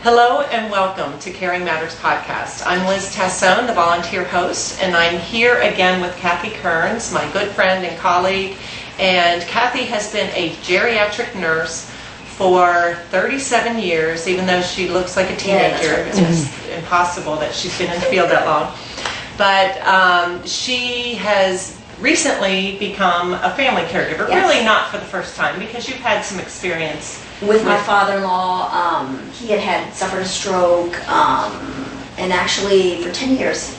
Hello and welcome to Caring Matters Podcast. I'm Liz Tassone, the volunteer host, and I'm here again with Cathy Kearns, my good friend and colleague. And Cathy has been a geriatric nurse for 37 years, even though she looks like a teenager. It's just impossible that she's been in the field that long. But she has recently become a family caregiver, really not for the first time, because you've had some experience with my father-in-law. He had suffered a stroke, and actually for 10 years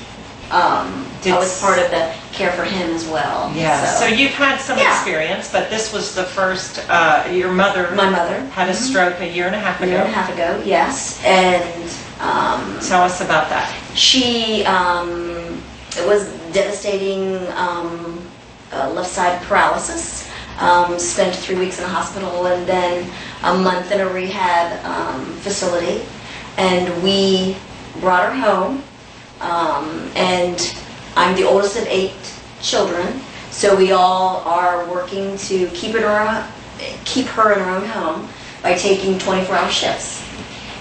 I was part of the care for him as well. Yeah, so you've had some experience, but this was the first, your mother... My mother. Had a stroke a year and a half ago. A year and a half ago, yes. And... tell us about that. She, it was devastating left side paralysis. Spent 3 weeks in the hospital and then a month in a rehab facility, and we brought her home, and I'm the oldest of 8 children, so we all are working to keep her in her own home by taking 24-hour shifts.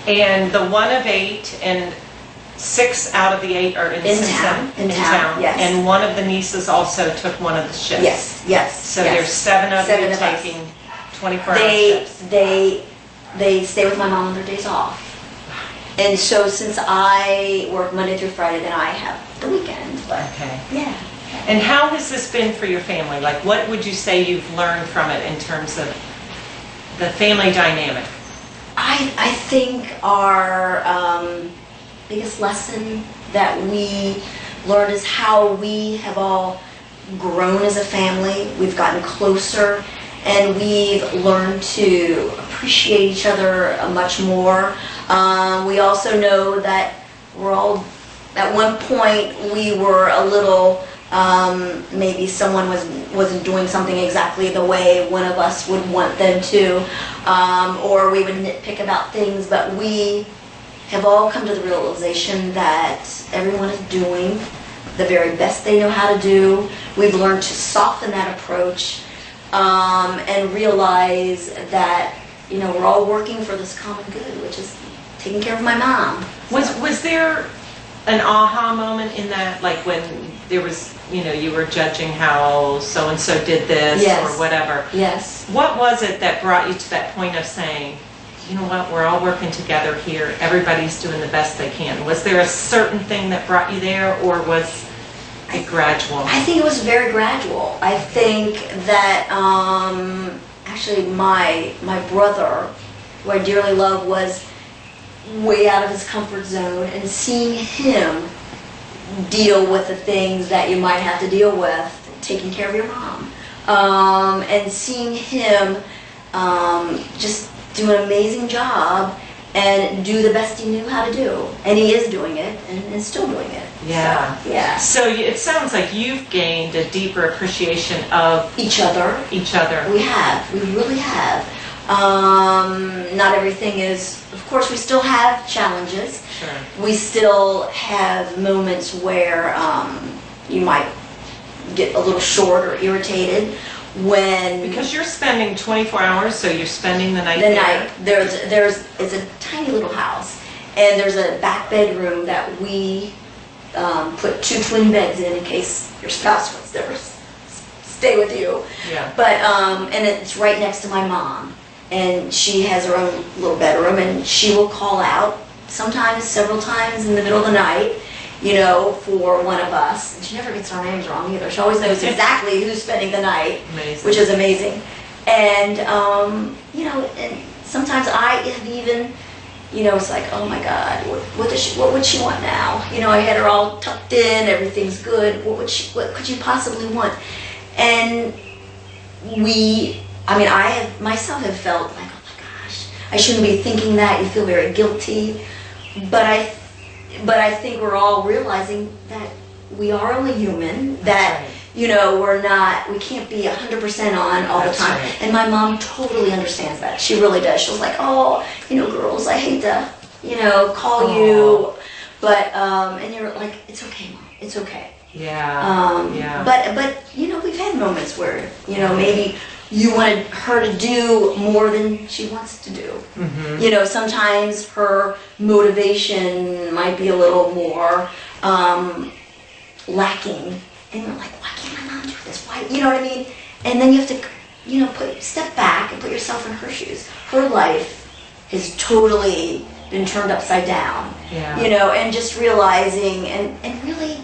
And the one of 8 and 6 out of the 8 are in town. In town, yes. And one of the nieces also took one of the shifts. Yes. So there's 7 of you taking 24-hour shifts. They stay with my mom on their days off. And so since I work Monday through Friday, then I have the weekend. But okay. Yeah. And how has this been for your family? Like, what would you say you've learned from it in terms of the family dynamic? I think our biggest lesson that we learned is how we have all grown as a family. We've gotten closer, and we've learned to appreciate each other much more. We also know that we're all, at one point, we were a little, maybe someone wasn't doing something exactly the way one of us would want them to, or we would nitpick about things, but we have all come to the realization that everyone is doing the very best they know how to do. We've learned to soften that approach, and realize that, we're all working for this common good, which is taking care of my mom. Was there an aha moment in that, like when there was, you were judging how so-and-so did this or whatever? Yes. What was it that brought you to that point of saying, you know what, we're all working together here, everybody's doing the best they can? Was there a certain thing that brought you there, or was it gradual? I think it was very gradual. I think that actually my brother, who I dearly love, was way out of his comfort zone, and seeing him deal with the things that you might have to deal with, taking care of your mom, and seeing him just do an amazing job and do the best he knew how to do, and he is doing it and is still doing it. Yeah. So it sounds like you've gained a deeper appreciation of each other. We really have. Not everything is, of course, we still have challenges. Sure. We still have moments where you might get a little short or irritated when... Because you're spending 24 hours, so you're spending the night it's a tiny little house, and there's a back bedroom that we put 2 twin beds in case your spouse wants to stay with you. Yeah. But, and it's right next to my mom. And she has her own little bedroom, and she will call out sometimes, several times in the middle of the night, for one of us. And she never gets our names wrong either. She always knows exactly who's spending the night, which is amazing. And, and sometimes I have even, it's like, oh my God, what would she want now? I had her all tucked in, everything's good. What could she possibly want? And I myself have felt like, oh my gosh, I shouldn't be thinking that. You feel very guilty. But I think we're all realizing that we are only human, that, we can't be 100% on all the time. Right. And my mom totally understands that. She really does. She was like, oh, girls, I hate to, call you. But, and you're like, it's okay, Mom, it's okay. Yeah. But we've had moments where, maybe you wanted her to do more than she wants to do. You know, sometimes her motivation might be a little more lacking. And you're like, why can't my mom do this? Why, you know what I mean? And then you have to, you know, step back and put yourself in her shoes. Her life has totally been turned upside down. Yeah. You know, and just realizing and really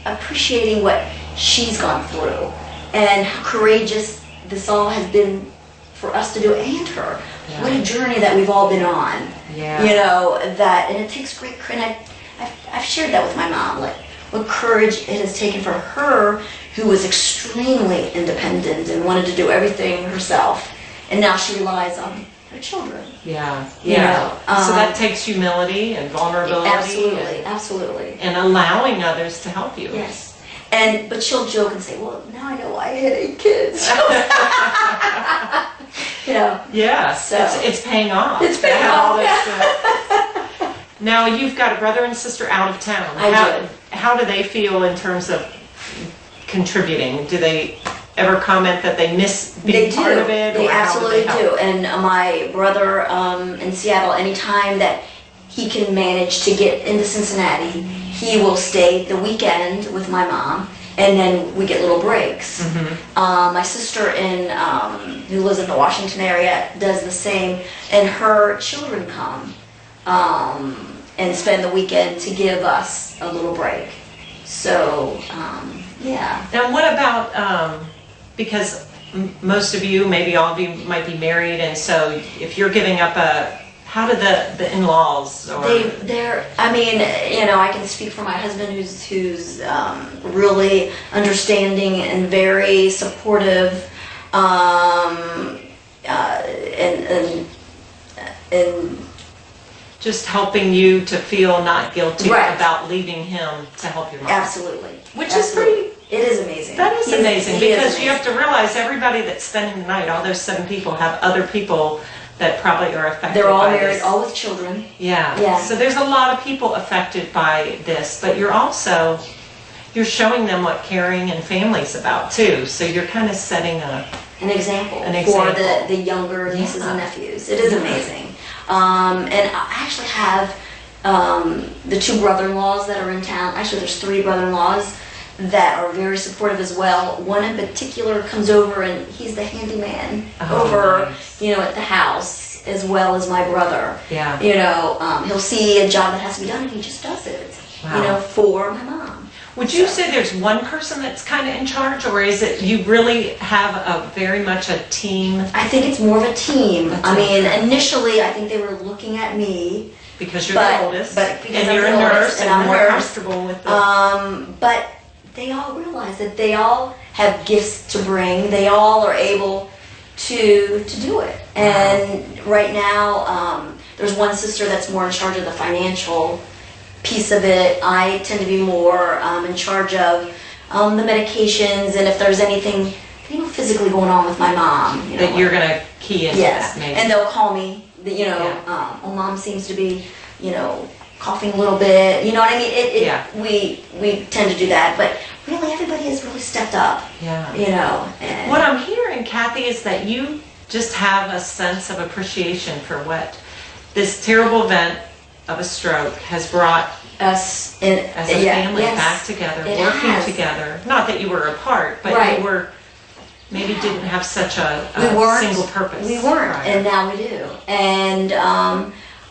appreciating what she's gone through and how courageous this all has been for us to do, and her. Yeah. What a journey that we've all been on. Yeah. You know, and it takes great credit. I've shared that with my mom, like what courage it has taken for her, who was extremely independent and wanted to do everything herself, and now she relies on her children. Yeah, You yeah. know, So that takes humility and vulnerability. Absolutely, absolutely. And allowing others to help you. Yes. But she'll joke and say, well, now I know why I had 8 kids. You know. Yeah, So. it's paying off. It's paying All off. this, now, you've got a brother and sister out of town. I do. How do they feel in terms of contributing? Do they ever comment that they miss being part of it? They or how absolutely help? do. And my brother in Seattle, anytime that he can manage to get into Cincinnati, he will stay the weekend with my mom, and then we get little breaks. My sister who lives in the Washington area does the same, and her children come and spend the weekend to give us a little break. So, yeah. And what about, because most of you, maybe all of you might be married, and so if you're giving up how do the in-laws or... They're, I mean, you know, I can speak for my husband who's really understanding and very supportive, and just helping you to feel not guilty Right. about leaving him to help your mom. absolutely. Which Absolutely. is pretty... It is amazing. That is amazing, He is because you have amazing. to realize everybody that's spending the night, all those 7 people, have other people that probably are affected They're all by married, this. all with children. Yeah. Yeah. So there's a lot of people affected by this, but you're showing them what caring and family's about too. So you're kind of setting An example, An for example. the younger nieces Yeah. and nephews. It is Yeah. amazing. And I actually have the 2 brother-in-laws that are in town. Actually, there's 3 brother-in-laws that are very supportive as well. One in particular comes over and he's the handyman over, nice. you know, at the house, as well as my brother. Yeah. You know, he'll see a job that has to be done and he just does it, Wow. you know, for my mom. Would you So. say there's one person that's kind of in charge, or is it you really have very much a team I think it's more of a team. That's I mean, okay. initially, I think they were looking at me, because you're But- the oldest, but because and I'm you're the a nurse oldest and and I'm a more nurse, comfortable with the... but they all realize that they all have gifts to bring. They all are able to do it. And right now, there's one sister that's more in charge of the financial piece of it. I tend to be more in charge of the medications, and if there's anything, you know, physically going on with my mom, you know, that you're going to key into yes, that, maybe. and they'll call me. You know, Yeah. oh, mom seems to be, you know, coughing a little bit. You know what I mean? Yeah. We tend to do that, but really everybody has really stepped up. Yeah. You know. And What I'm hearing, Cathy, is that you just have a sense of appreciation for what this terrible event of a stroke has brought us as a family yes, back together, it working has. together. Not that you were apart, but Right. you were maybe Yeah. didn't have such a We weren't. single purpose. We weren't, prior. and now we do. And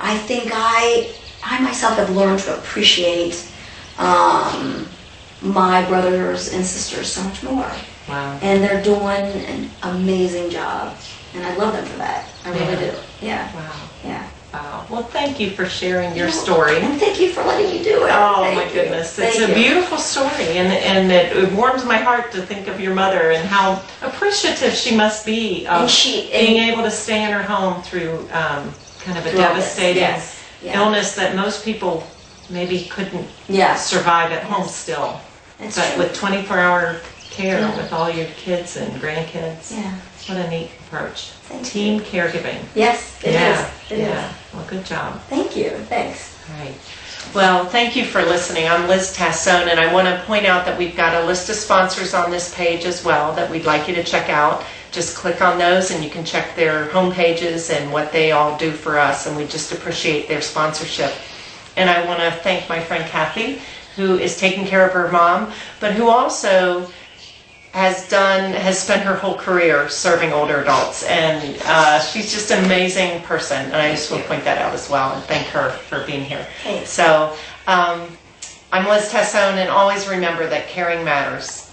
I think I myself have learned to appreciate my brothers and sisters so much more. Wow. And they're doing an amazing job, and I love them for that. I really Yeah. do. Yeah, Wow. yeah. Wow. Well, thank you for sharing your No, story. And thank you for letting me do it. Oh Thank my you. goodness, Thank it's a you. beautiful story, and it warms my heart to think of your mother and how appreciative she must be of being able to stay in her home through kind of a Through all this, devastating yes, yeah. illness that most people maybe couldn't Yes. survive at home Yes. still. That's But true. with 24-hour care Yeah. with all your kids and grandkids, Yeah. what a neat approach. Thank Team caregiving. Yes, it is. Yeah, It yeah. is. Well, good job. Thank you. Thanks. All right. Well, thank you for listening. I'm Liz Tassone, and I want to point out that we've got a list of sponsors on this page as well that we'd like you to check out. Just click on those and you can check their home pages and what they all do for us, and we just appreciate their sponsorship. And I want to thank my friend Cathy, who is taking care of her mom, but who also has spent her whole career serving older adults, and she's just an amazing person, and I just want to point that out as well and thank her for being here. Thanks. So I'm Liz Tassone, and always remember that caring matters.